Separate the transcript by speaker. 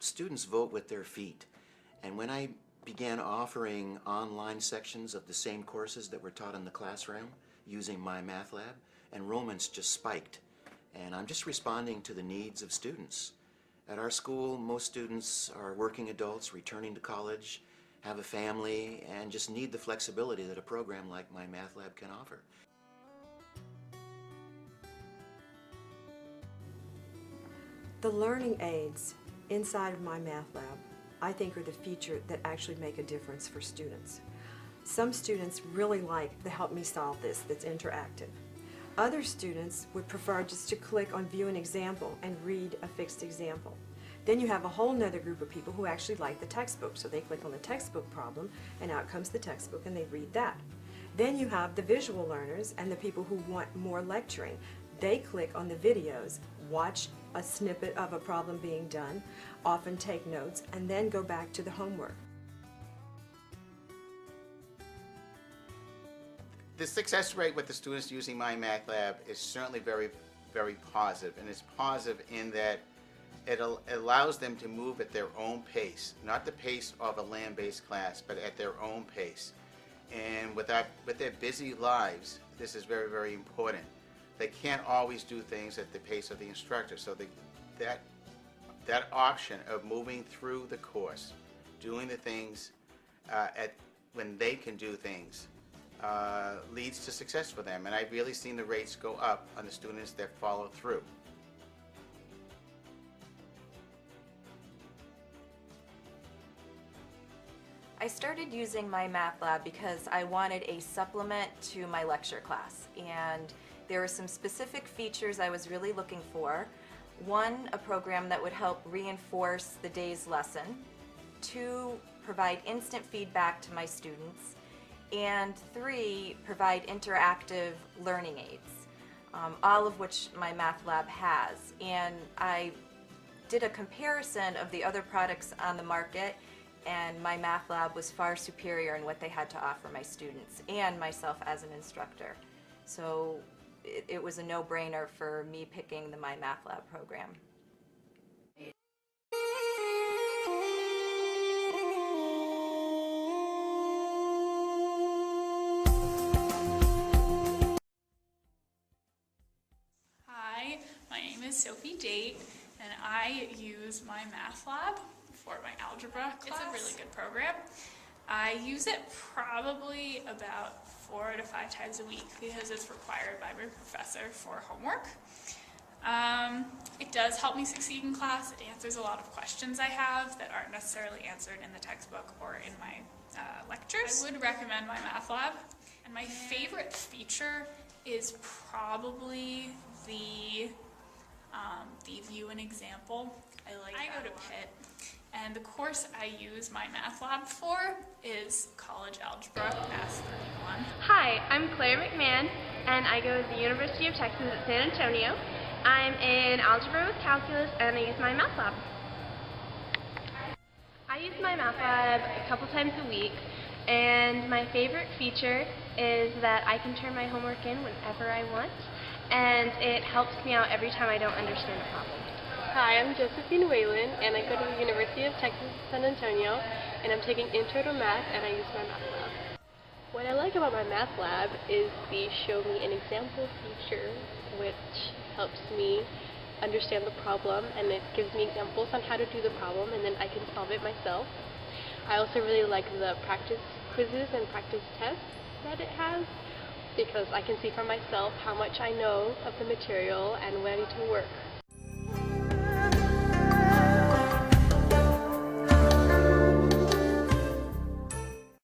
Speaker 1: students vote with their feet. And when I began offering online sections of the same courses that were taught in the classroom using my math lab, enrollments just spiked. And I'm just responding to the needs of students. At our school, most students are working adults returning to college, have a family, and just need the flexibility that a program like my math lab can offer.
Speaker 2: The learning aids inside of my math lab, I think, are the feature that actually make a difference for students. Some students really like the Help Me Solve This that's interactive. Other students would prefer just to click on View an Example and read a fixed example. Then you have a whole nother group of people who actually like the textbook, so they click on the textbook problem and out comes the textbook and they read that. Then you have the visual learners and the people who want more lecturing. They click on the videos, watch a snippet of a problem being done, often take notes, and then go back to the homework.
Speaker 3: The success rate with the students using my math lab is certainly very, very positive, and it's positive in that it allows them to move at their own pace, not the pace of a land-based class, but at their own pace. And with their busy lives, this is very, very important. They can't always do things at the pace of the instructor, so that option of moving through the course, doing the things when they can do things, leads to success for them. And I've really seen the rates go up on the students that follow through.
Speaker 4: I started using my math lab because I wanted a supplement to my lecture class, and there were some specific features I was really looking for. One, a program that would help reinforce the day's lesson. Two, provide instant feedback to my students. And three, provide interactive learning aids, all of which my math lab has. And I did a comparison of the other products on the market, and my math lab was far superior in what they had to offer my students and myself as an instructor. So it was a no-brainer for me picking the My Math Lab program.
Speaker 5: Hi, my name is Sophie Date, and I use my math lab for my algebra class. It's a really good program. I use it probably about 4 to 5 times a week because it's required by my professor for homework. It does help me succeed in class. It answers a lot of questions I have that aren't necessarily answered in the textbook or in my lectures. I would recommend my math lab. And my favorite feature is probably the View an Example. I go to Pitt, and the course I use my math lab for is College Algebra Math 31.
Speaker 6: Hi, I'm Claire McMahon, and I go to the University of Texas at San Antonio. I'm in Algebra with Calculus, and I use my math lab. I use my math lab a couple times a week, and my favorite feature is that I can turn my homework in whenever I want, and it helps me out every time I don't understand a problem.
Speaker 7: Hi, I'm Josephine Whalen, and I go to the University of Texas at San Antonio, and I'm taking Intro to Math, and I use my math lab. What I like about my math lab is the Show Me an Example feature, which helps me understand the problem, and it gives me examples on how to do the problem, and then I can solve it myself. I also really like the practice quizzes and practice tests that it has, because I can see for myself how much I know of the material and where I need to work.